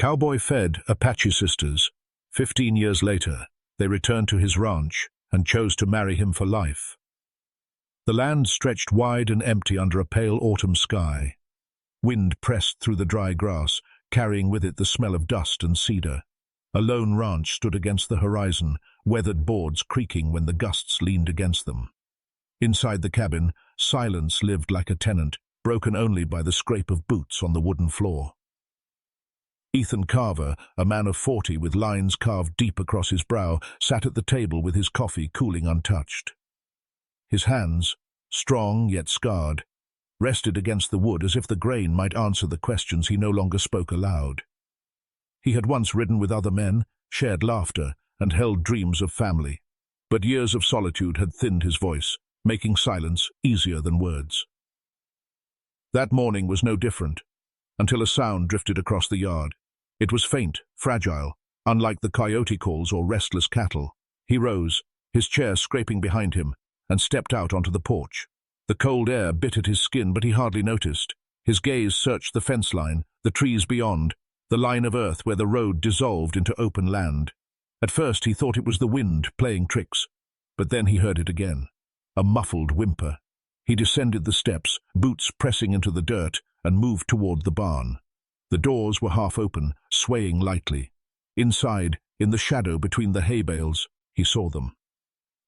Cowboy fed Apache sisters. 15 years later, they returned to his ranch and chose to marry him for life. The land stretched wide and empty under a pale autumn sky. Wind pressed through the dry grass, carrying with it the smell of dust and cedar. A lone ranch stood against the horizon, weathered boards creaking when the gusts leaned against them. Inside the cabin, silence lived like a tenant, broken only by the scrape of boots on the wooden floor. Ethan Carver, a man of 40 with lines carved deep across his brow, sat at the table with his coffee cooling untouched. His hands, strong yet scarred, rested against the wood as if the grain might answer the questions he no longer spoke aloud. He had once ridden with other men, shared laughter, and held dreams of family. But years of solitude had thinned his voice, making silence easier than words. That morning was no different, until a sound drifted across the yard. It was faint, fragile, unlike the coyote calls or restless cattle. He rose, his chair scraping behind him, and stepped out onto the porch. The cold air bit at his skin, but he hardly noticed. His gaze searched the fence line, the trees beyond, the line of earth where the road dissolved into open land. At first he thought it was the wind playing tricks, but then he heard it again, a muffled whimper. He descended the steps, boots pressing into the dirt, and moved toward the barn. The doors were half open, swaying lightly. Inside, in the shadow between the hay bales, he saw them.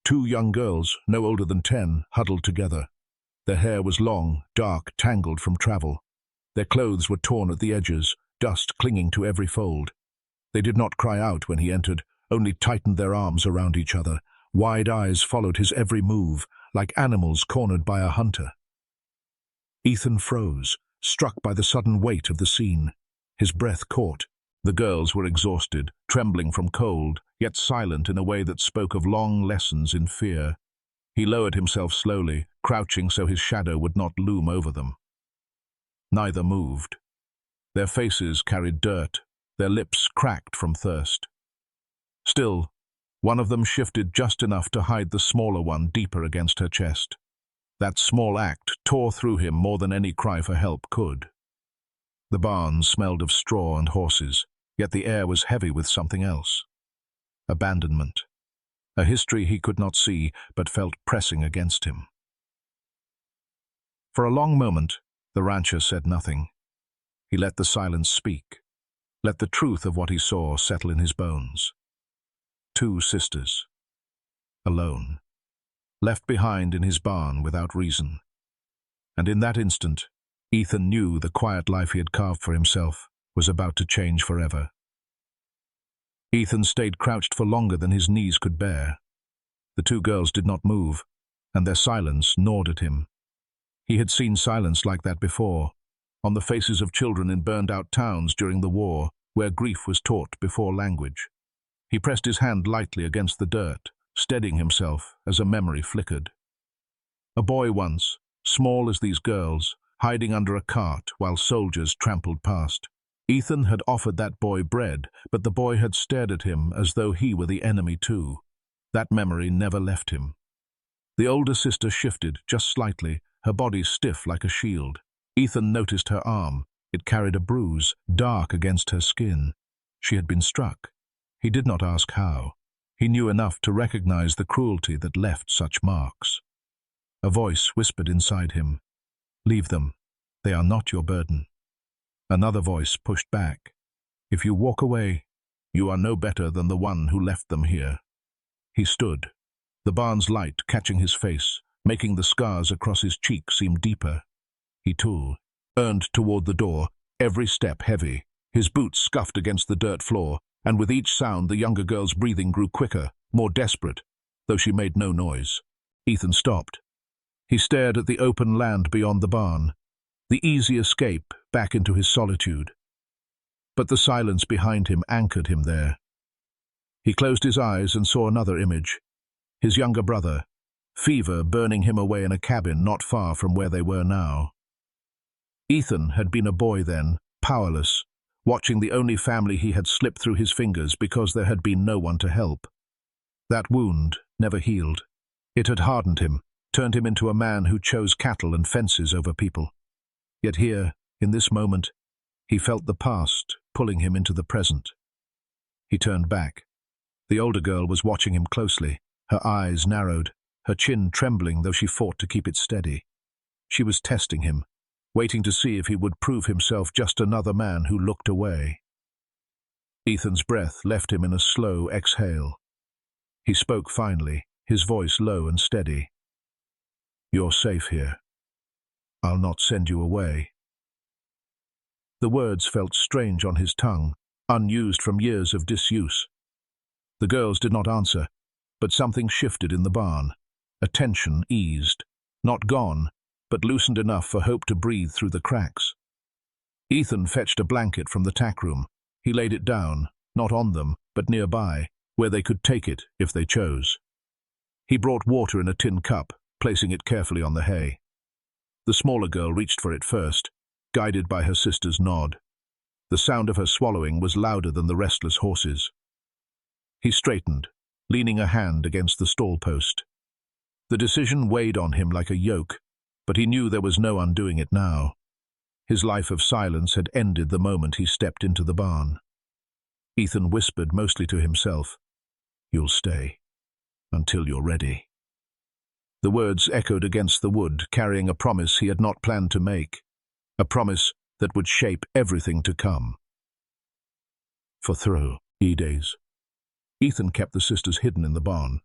2 young girls, no older than 10, huddled together. Their hair was long, dark, tangled from travel. Their clothes were torn at the edges, dust clinging to every fold. They did not cry out when he entered, only tightened their arms around each other. Wide eyes followed his every move, like animals cornered by a hunter. Ethan froze, struck by the sudden weight of the scene. His breath caught. The girls were exhausted, trembling from cold, yet silent in a way that spoke of long lessons in fear. He lowered himself slowly, crouching so his shadow would not loom over them. Neither moved. Their faces carried dirt, their lips cracked from thirst. Still, one of them shifted just enough to hide the smaller one deeper against her chest. That small act tore through him more than any cry for help could. The barn smelled of straw and horses, yet the air was heavy with something else. Abandonment. A history he could not see, but felt pressing against him. For a long moment, the rancher said nothing. He let the silence speak, let the truth of what he saw settle in his bones. 2 sisters. Alone. Left behind in his barn without reason. And in that instant, Ethan knew the quiet life he had carved for himself was about to change forever. Ethan stayed crouched for longer than his knees could bear. The 2 girls did not move, and their silence gnawed at him. He had seen silence like that before, on the faces of children in burned-out towns during the war, where grief was taught before language. He pressed his hand lightly against the dirt, steadying himself as a memory flickered. A boy once, small as these girls, hiding under a cart while soldiers trampled past. Ethan had offered that boy bread, but the boy had stared at him as though he were the enemy too. That memory never left him. The older sister shifted, just slightly, her body stiff like a shield. Ethan noticed her arm. It carried a bruise, dark against her skin. She had been struck. He did not ask how. He knew enough to recognize the cruelty that left such marks. A voice whispered inside him, "Leave them. They are not your burden." Another voice pushed back, "If you walk away, you are no better than the one who left them here." He stood, the barn's light catching his face, making the scars across his cheek seem deeper. He too earned toward the door, every step heavy. His boots scuffed against the dirt floor, and with each sound the younger girl's breathing grew quicker, more desperate, though she made no noise. Ethan stopped. He stared at the open land beyond the barn, the easy escape back into his solitude. But the silence behind him anchored him there. He closed his eyes and saw another image. His younger brother, fever burning him away in a cabin not far from where they were now. Ethan had been a boy then, powerless, watching the only family he had slipped through his fingers because there had been no one to help. That wound never healed. It had hardened him, turned him into a man who chose cattle and fences over people. Yet here, in this moment, He felt the past pulling him into the present. He turned back. The older girl was watching him closely, her eyes narrowed, her chin trembling though she fought to keep it steady. She was testing him, waiting to see if he would prove himself just another man who looked away. Ethan's breath left him in a slow exhale. He spoke finally, his voice low and steady. "You're safe here. I'll not send you away." The words felt strange on his tongue, unused from years of disuse. The girls did not answer, but something shifted in the barn. A tension eased, not gone, but loosened enough for hope to breathe through the cracks. Ethan fetched a blanket from the tack room. He laid it down, not on them, but nearby, where they could take it if they chose. He brought water in a tin cup, placing it carefully on the hay. The smaller girl reached for it first, guided by her sister's nod. The sound of her swallowing was louder than the restless horses. He straightened, leaning a hand against the stall post. The decision weighed on him like a yoke, but he knew there was no undoing it now. His life of silence had ended the moment he stepped into the barn. Ethan whispered mostly to himself, "You'll stay, until you're ready." The words echoed against the wood, carrying a promise he had not planned to make, a promise that would shape everything to come. For 3 days, Ethan kept the sisters hidden in the barn.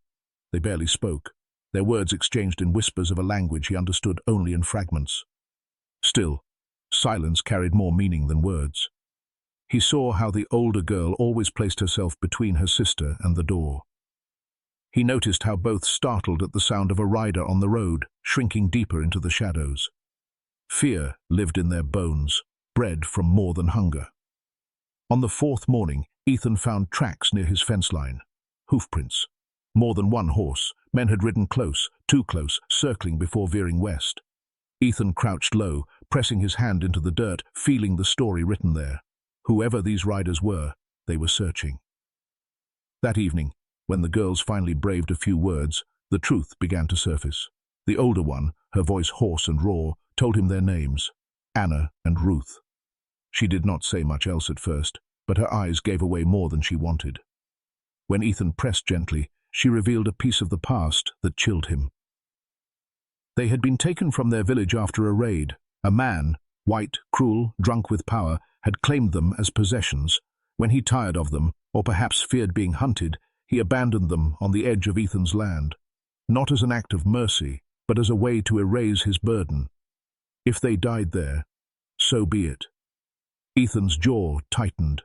They barely spoke, their words exchanged in whispers of a language he understood only in fragments. Still, silence carried more meaning than words. He saw how the older girl always placed herself between her sister and the door. He noticed how both startled at the sound of a rider on the road, shrinking deeper into the shadows. Fear lived in their bones, bred from more than hunger. On the 4th morning, Ethan found tracks near his fence line. Hoofprints. More than one horse. Men had ridden close, too close, circling before veering west. Ethan crouched low, pressing his hand into the dirt, feeling the story written there. Whoever these riders were, they were searching. That evening, when the girls finally braved a few words, the truth began to surface. The older one, her voice hoarse and raw, told him their names, Anna and Ruth. She did not say much else at first, but her eyes gave away more than she wanted. When Ethan pressed gently, she revealed a piece of the past that chilled him. They had been taken from their village after a raid. A man, white, cruel, drunk with power, had claimed them as possessions. When he tired of them, or perhaps feared being hunted, he abandoned them on the edge of Ethan's land, not as an act of mercy, but as a way to erase his burden. If they died there, so be it. Ethan's jaw tightened.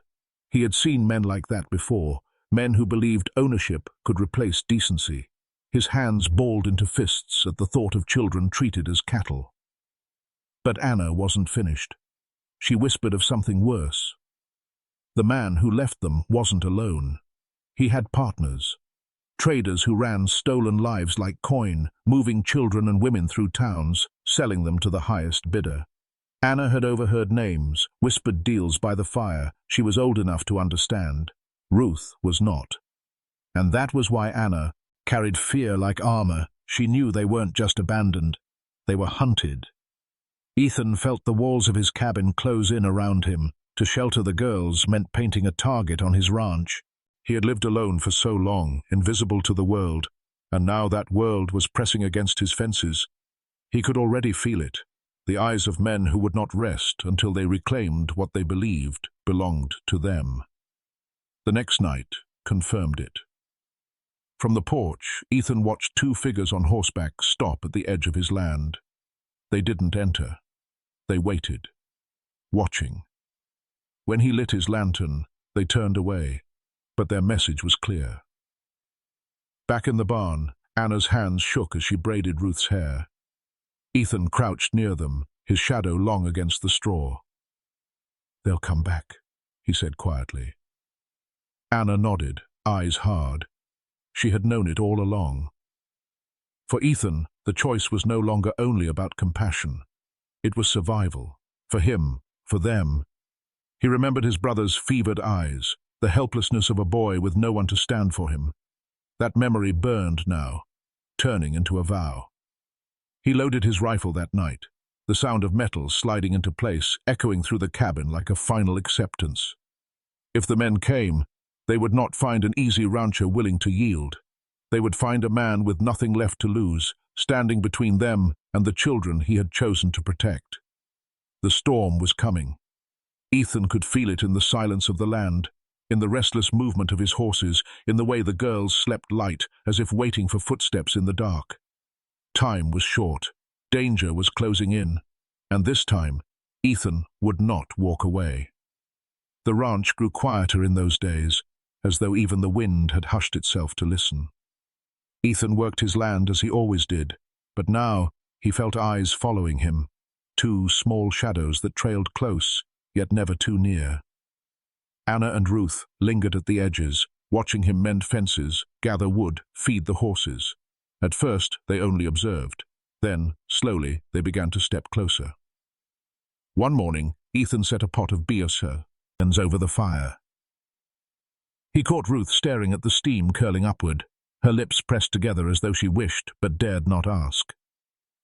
He had seen men like that before, men who believed ownership could replace decency. His hands balled into fists at the thought of children treated as cattle. But Anna wasn't finished. She whispered of something worse. The man who left them wasn't alone. He had partners. Traders who ran stolen lives like coin, moving children and women through towns, selling them to the highest bidder. Anna had overheard names, whispered deals by the fire. She was old enough to understand. Ruth was not. And that was why Anna carried fear like armor. She knew they weren't just abandoned. They were hunted. Ethan felt the walls of his cabin close in around him. To shelter the girls meant painting a target on his ranch. He had lived alone for so long, invisible to the world, and now that world was pressing against his fences. He could already feel it, the eyes of men who would not rest until they reclaimed what they believed belonged to them. The next night confirmed it. From the porch, Ethan watched 2 figures on horseback stop at the edge of his land. They didn't enter. They waited, watching. When he lit his lantern, they turned away, but their message was clear. Back in the barn, Anna's hands shook as she braided Ruth's hair. Ethan crouched near them, his shadow long against the straw. "They'll come back," he said quietly. Anna nodded, eyes hard. She had known it all along. For Ethan, the choice was no longer only about compassion. It was survival. For him, for them. He remembered his brother's fevered eyes, the helplessness of a boy with no one to stand for him. That memory burned now, turning into a vow. He loaded his rifle that night, the sound of metal sliding into place, echoing through the cabin like a final acceptance. If the men came, they would not find an easy rancher willing to yield. They would find a man with nothing left to lose, standing between them and the children he had chosen to protect. The storm was coming. Ethan could feel it in the silence of the land, in the restless movement of his horses, in the way the girls slept light, as if waiting for footsteps in the dark. Time was short. Danger was closing in, and this time, Ethan would not walk away. The ranch grew quieter in those days, as though even the wind had hushed itself to listen. Ethan worked his land as he always did, but now he felt eyes following him, two small shadows that trailed close, yet never too near. Anna and Ruth lingered at the edges, watching him mend fences, gather wood, feed the horses. At first, they only observed. Then, slowly, they began to step closer. One morning, Ethan set a pot of beer over the fire. He caught Ruth staring at the steam curling upward, her lips pressed together as though she wished but dared not ask.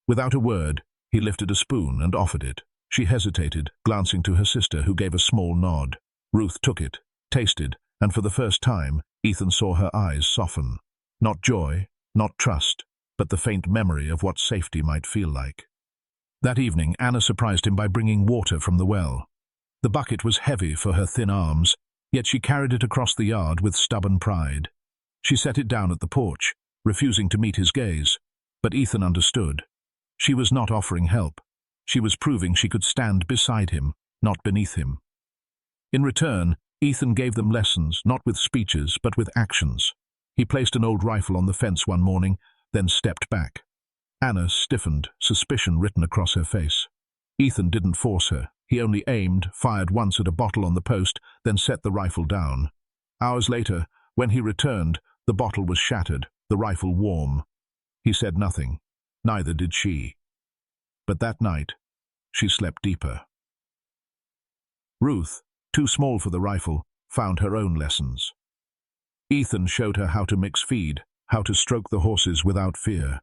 Without a word, he lifted a spoon and offered it. She hesitated, glancing to her sister, who gave a small nod. Ruth took it, tasted, and for the first time, Ethan saw her eyes soften. Not joy, not trust, but the faint memory of what safety might feel like. That evening, Anna surprised him by bringing water from the well. The bucket was heavy for her thin arms, yet she carried it across the yard with stubborn pride. She set it down at the porch, refusing to meet his gaze, but Ethan understood. She was not offering help. She was proving she could stand beside him, not beneath him. In return, Ethan gave them lessons, not with speeches, but with actions. He placed an old rifle on the fence one morning, then stepped back. Anna stiffened, suspicion written across her face. Ethan didn't force her. He only aimed, fired once at a bottle on the post, then set the rifle down. Hours later, when he returned, the bottle was shattered, the rifle warm. He said nothing. Neither did she. But that night, she slept deeper. Ruth, too small for the rifle, found her own lessons. Ethan showed her how to mix feed, how to stroke the horses without fear.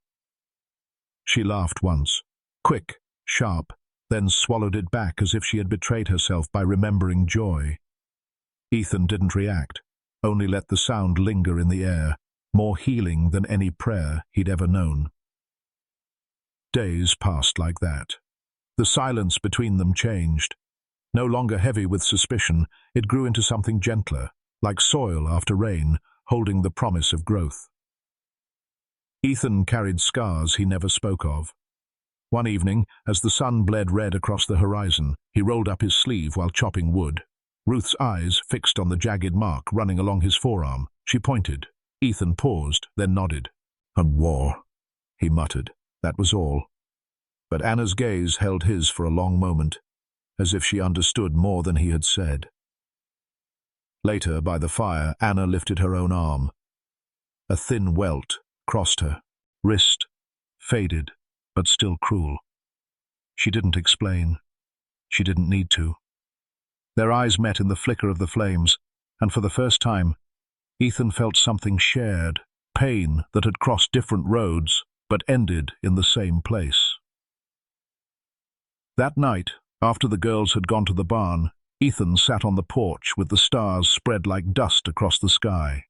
She laughed once, quick, sharp, then swallowed it back as if she had betrayed herself by remembering joy. Ethan didn't react, only let the sound linger in the air, more healing than any prayer he'd ever known. Days passed like that. The silence between them changed. No longer heavy with suspicion, it grew into something gentler, like soil after rain, holding the promise of growth. Ethan carried scars he never spoke of. One evening, as the sun bled red across the horizon, he rolled up his sleeve while chopping wood. Ruth's eyes fixed on the jagged mark running along his forearm. She pointed. Ethan paused, then nodded. "A war," he muttered. That was all. But Anna's gaze held his for a long moment, as if she understood more than he had said. Later, by the fire, Anna lifted her own arm. A thin welt crossed her wrist, faded, but still cruel. She didn't explain. She didn't need to. Their eyes met in the flicker of the flames, and for the first time, Ethan felt something shared, pain that had crossed different roads, but ended in the same place. That night, after the girls had gone to the barn, Ethan sat on the porch with the stars spread like dust across the sky.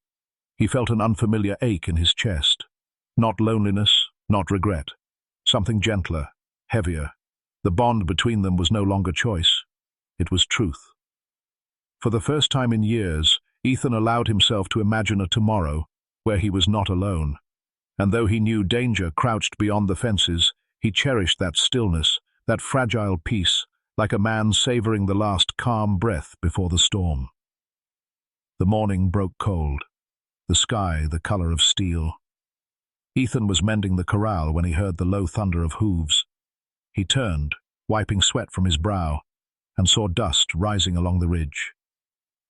He felt an unfamiliar ache in his chest. Not loneliness, not regret. Something gentler, heavier. The bond between them was no longer choice. It was truth. For the first time in years, Ethan allowed himself to imagine a tomorrow where he was not alone. And though he knew danger crouched beyond the fences, he cherished that stillness, that fragile peace, like a man savoring the last calm breath before the storm. The morning broke cold, the sky the color of steel. Ethan was mending the corral when he heard the low thunder of hooves. He turned, wiping sweat from his brow, and saw dust rising along the ridge.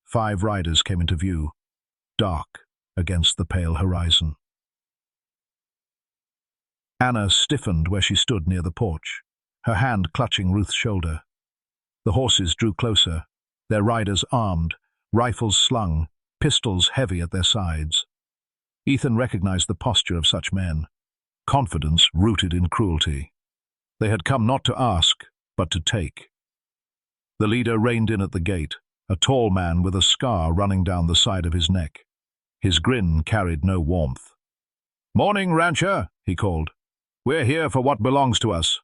5 riders came into view, dark against the pale horizon. Anna stiffened where she stood near the porch, her hand clutching Ruth's shoulder. The horses drew closer, their riders armed, rifles slung, pistols heavy at their sides. Ethan recognized the posture of such men, confidence rooted in cruelty. They had come not to ask, but to take. The leader reined in at the gate, a tall man with a scar running down the side of his neck. His grin carried no warmth. "Morning, rancher," he called. "We're here for what belongs to us."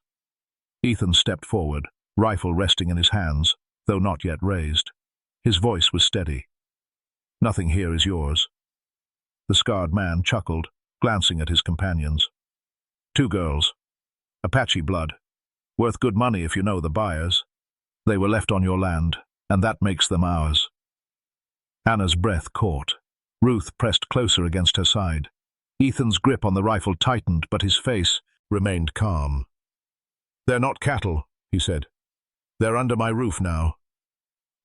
Ethan stepped forward, rifle resting in his hands, though not yet raised. His voice was steady. "Nothing here is yours." The scarred man chuckled, glancing at his companions. "Two girls. Apache blood. Worth good money if you know the buyers. They were left on your land, and that makes them ours." Anna's breath caught. Ruth pressed closer against her side. Ethan's grip on the rifle tightened, but his face remained calm. "They're not cattle," he said. "They're under my roof now."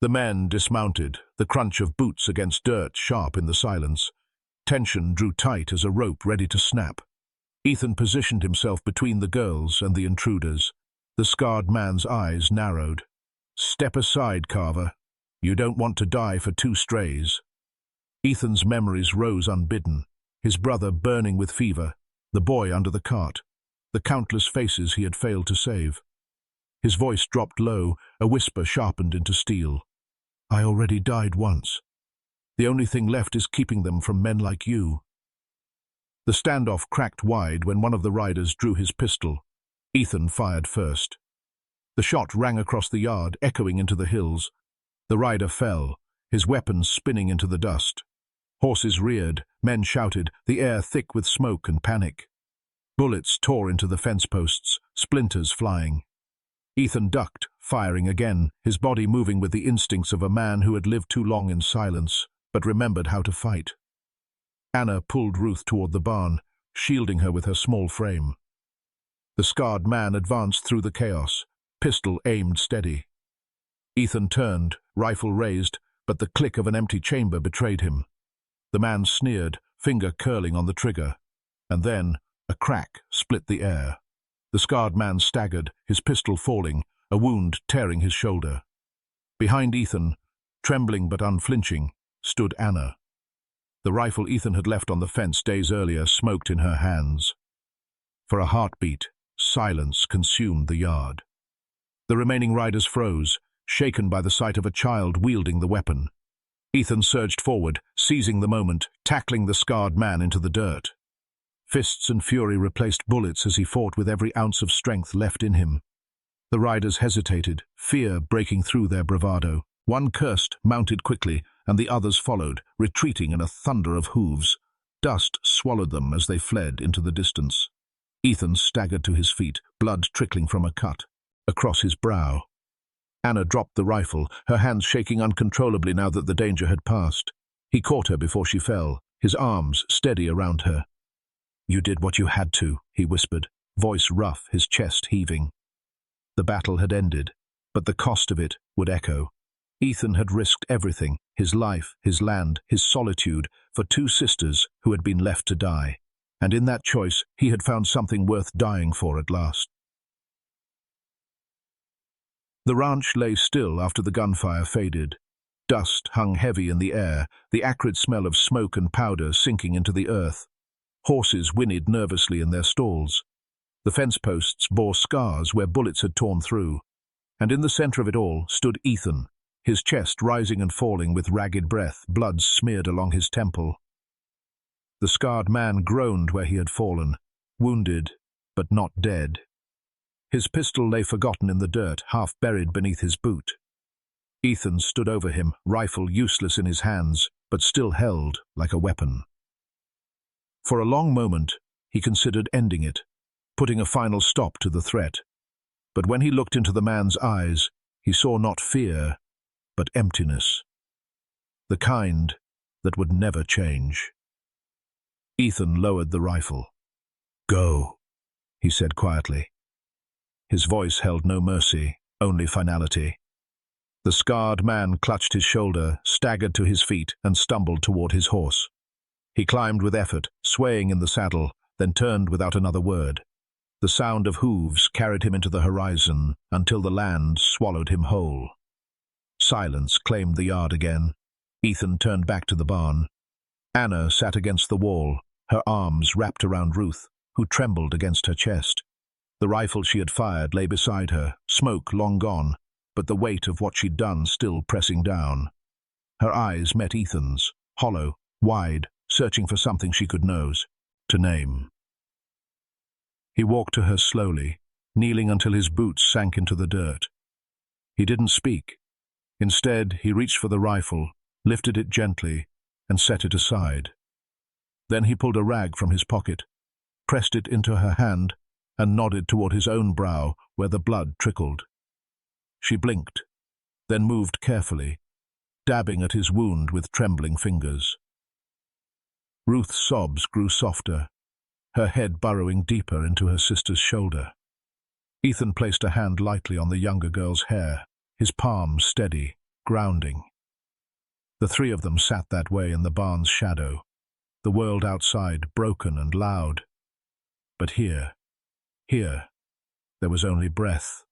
The men dismounted, the crunch of boots against dirt sharp in the silence. Tension drew tight as a rope ready to snap. Ethan positioned himself between the girls and the intruders. The scarred man's eyes narrowed. "Step aside, Carver. You don't want to die for two strays." Ethan's memories rose unbidden, his brother burning with fever, the boy under the cart, the countless faces he had failed to save. His voice dropped low, a whisper sharpened into steel. "I already died once. The only thing left is keeping them from men like you." The standoff cracked wide when one of the riders drew his pistol. Ethan fired first. The shot rang across the yard, echoing into the hills. The rider fell, his weapon spinning into the dust. Horses reared, men shouted, the air thick with smoke and panic. Bullets tore into the fence posts, splinters flying. Ethan ducked, firing again, his body moving with the instincts of a man who had lived too long in silence, but remembered how to fight. Anna pulled Ruth toward the barn, shielding her with her small frame. The scarred man advanced through the chaos, pistol aimed steady. Ethan turned, rifle raised, but the click of an empty chamber betrayed him. The man sneered, finger curling on the trigger, and then a crack split the air. The scarred man staggered, his pistol falling, a wound tearing his shoulder. Behind Ethan, trembling but unflinching, stood Anna. The rifle Ethan had left on the fence days earlier smoked in her hands. For a heartbeat, silence consumed the yard. The remaining riders froze, shaken by the sight of a child wielding the weapon. Ethan surged forward, seizing the moment, tackling the scarred man into the dirt. Fists and fury replaced bullets as he fought with every ounce of strength left in him. The riders hesitated, fear breaking through their bravado. One cursed, mounted quickly, and the others followed, retreating in a thunder of hooves. Dust swallowed them as they fled into the distance. Ethan staggered to his feet, blood trickling from a cut across his brow. Anna dropped the rifle, her hands shaking uncontrollably now that the danger had passed. He caught her before she fell, his arms steady around her. "You did what you had to," he whispered, voice rough, his chest heaving. The battle had ended, but the cost of it would echo. Ethan had risked everything, his life, his land, his solitude, for two sisters who had been left to die. And in that choice, he had found something worth dying for at last. The ranch lay still after the gunfire faded. Dust hung heavy in the air, the acrid smell of smoke and powder sinking into the earth. Horses whinnied nervously in their stalls. The fence posts bore scars where bullets had torn through. And in the center of it all stood Ethan, his chest rising and falling with ragged breath, blood smeared along his temple. The scarred man groaned where he had fallen, wounded but not dead. His pistol lay forgotten in the dirt, half buried beneath his boot. Ethan stood over him, rifle useless in his hands, but still held like a weapon. For a long moment, he considered ending it, putting a final stop to the threat. But when he looked into the man's eyes, he saw not fear, but emptiness. The kind that would never change. Ethan lowered the rifle. "Go," he said quietly. His voice held no mercy, only finality. The scarred man clutched his shoulder, staggered to his feet, and stumbled toward his horse. He climbed with effort, swaying in the saddle, then turned without another word. The sound of hooves carried him into the horizon until the land swallowed him whole. Silence claimed the yard again. Ethan turned back to the barn. Anna sat against the wall, her arms wrapped around Ruth, who trembled against her chest. The rifle she had fired lay beside her, smoke long gone, but the weight of what she'd done still pressing down. Her eyes met Ethan's, hollow, wide, searching for something she could to name. He walked to her slowly, kneeling until his boots sank into the dirt. He didn't speak. Instead, he reached for the rifle, lifted it gently, and set it aside. Then he pulled a rag from his pocket, pressed it into her hand, and nodded toward his own brow where the blood trickled. She blinked, then moved carefully, dabbing at his wound with trembling fingers. Ruth's sobs grew softer, her head burrowing deeper into her sister's shoulder. Ethan placed a hand lightly on the younger girl's hair, his palm steady, grounding. The three of them sat that way in the barn's shadow, the world outside broken and loud. But here, there was only breath,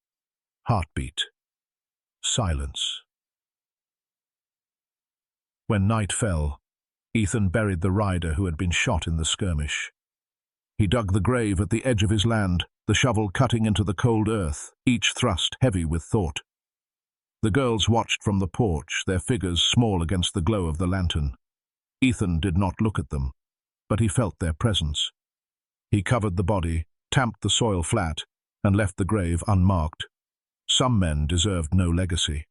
heartbeat, silence. When night fell, Ethan buried the rider who had been shot in the skirmish. He dug the grave at the edge of his land, the shovel cutting into the cold earth, each thrust heavy with thought. The girls watched from the porch, their figures small against the glow of the lantern. Ethan did not look at them, but he felt their presence. He covered the body, tamped the soil flat, and left the grave unmarked. Some men deserved no legacy.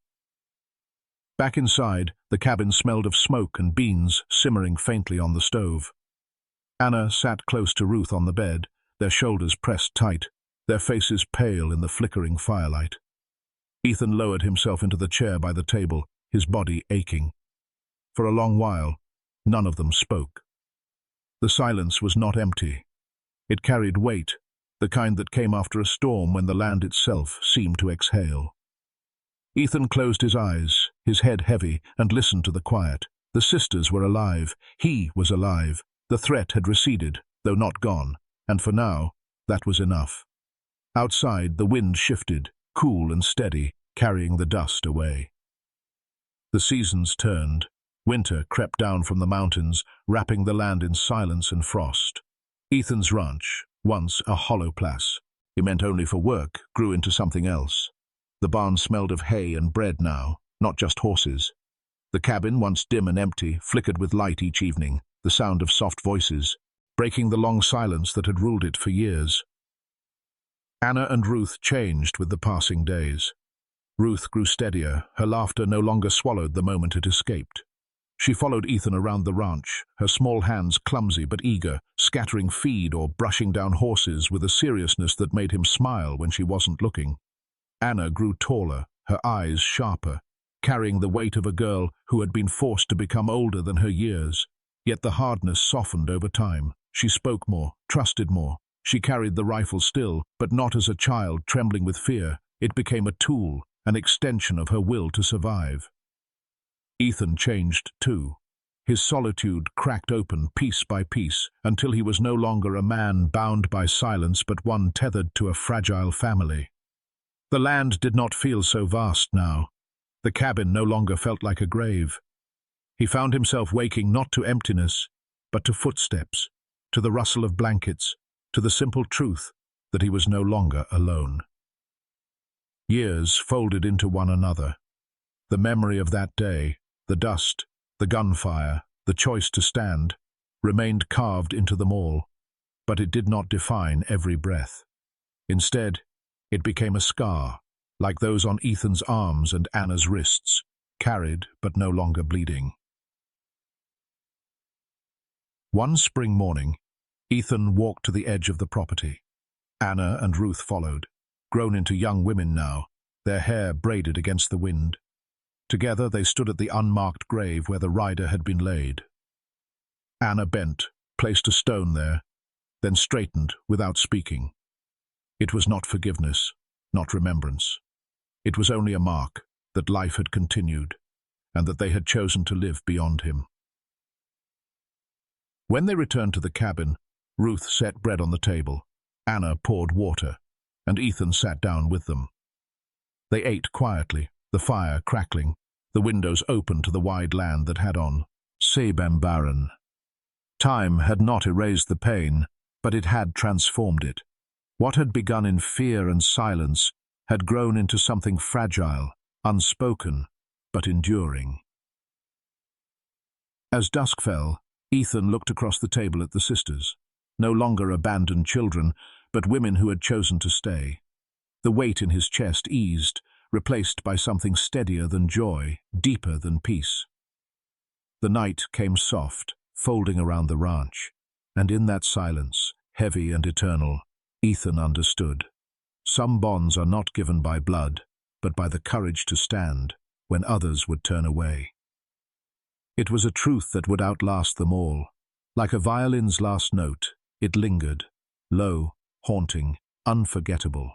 Back inside, the cabin smelled of smoke and beans simmering faintly on the stove. Anna sat close to Ruth on the bed, their shoulders pressed tight, their faces pale in the flickering firelight. Ethan lowered himself into the chair by the table, his body aching. For a long while, none of them spoke. The silence was not empty. It carried weight, the kind that came after a storm when the land itself seemed to exhale. Ethan closed his eyes, his head heavy, and listened to the quiet. The sisters were alive. He was alive. The threat had receded, though not gone, and for now, that was enough. Outside, the wind shifted, cool and steady, carrying the dust away. The seasons turned. Winter crept down from the mountains, wrapping the land in silence and frost. Ethan's ranch, once a hollow place, meant only for work, grew into something else. The barn smelled of hay and bread now, not just horses. The cabin, once dim and empty, flickered with light each evening, the sound of soft voices, breaking the long silence that had ruled it for years. Anna and Ruth changed with the passing days. Ruth grew steadier, her laughter no longer swallowed the moment it escaped. She followed Ethan around the ranch, her small hands clumsy but eager, scattering feed or brushing down horses with a seriousness that made him smile when she wasn't looking. Anna grew taller, her eyes sharper, carrying the weight of a girl who had been forced to become older than her years. Yet the hardness softened over time. She spoke more, trusted more. She carried the rifle still, but not as a child trembling with fear. It became a tool, an extension of her will to survive. Ethan changed too. His solitude cracked open piece by piece until he was no longer a man bound by silence but one tethered to a fragile family. The land did not feel so vast now. The cabin no longer felt like a grave. He found himself waking not to emptiness, but to footsteps, to the rustle of blankets, to the simple truth that he was no longer alone. Years folded into one another. The memory of that day, the dust, the gunfire, the choice to stand, remained carved into them all, but it did not define every breath. Instead, it became a scar, like those on Ethan's arms and Anna's wrists, carried but no longer bleeding. One spring morning, Ethan walked to the edge of the property. Anna and Ruth followed, grown into young women now, their hair braided against the wind. Together they stood at the unmarked grave where the rider had been laid. Anna bent, placed a stone there, then straightened without speaking. It was not forgiveness, not remembrance. It was only a mark that life had continued, and that they had chosen to live beyond him. When they returned to the cabin, Ruth set bread on the table, Anna poured water, and Ethan sat down with them. They ate quietly, the fire crackling, the windows open to the wide land that had on Sabembaran. Time had not erased the pain, but it had transformed it. What had begun in fear and silence had grown into something fragile, unspoken, but enduring. As dusk fell, Ethan looked across the table at the sisters, no longer abandoned children, but women who had chosen to stay. The weight in his chest eased, replaced by something steadier than joy, deeper than peace. The night came soft, folding around the ranch, and in that silence, heavy and eternal, Ethan understood. Some bonds are not given by blood, but by the courage to stand when others would turn away. It was a truth that would outlast them all. Like a violin's last note, it lingered, low, haunting, unforgettable.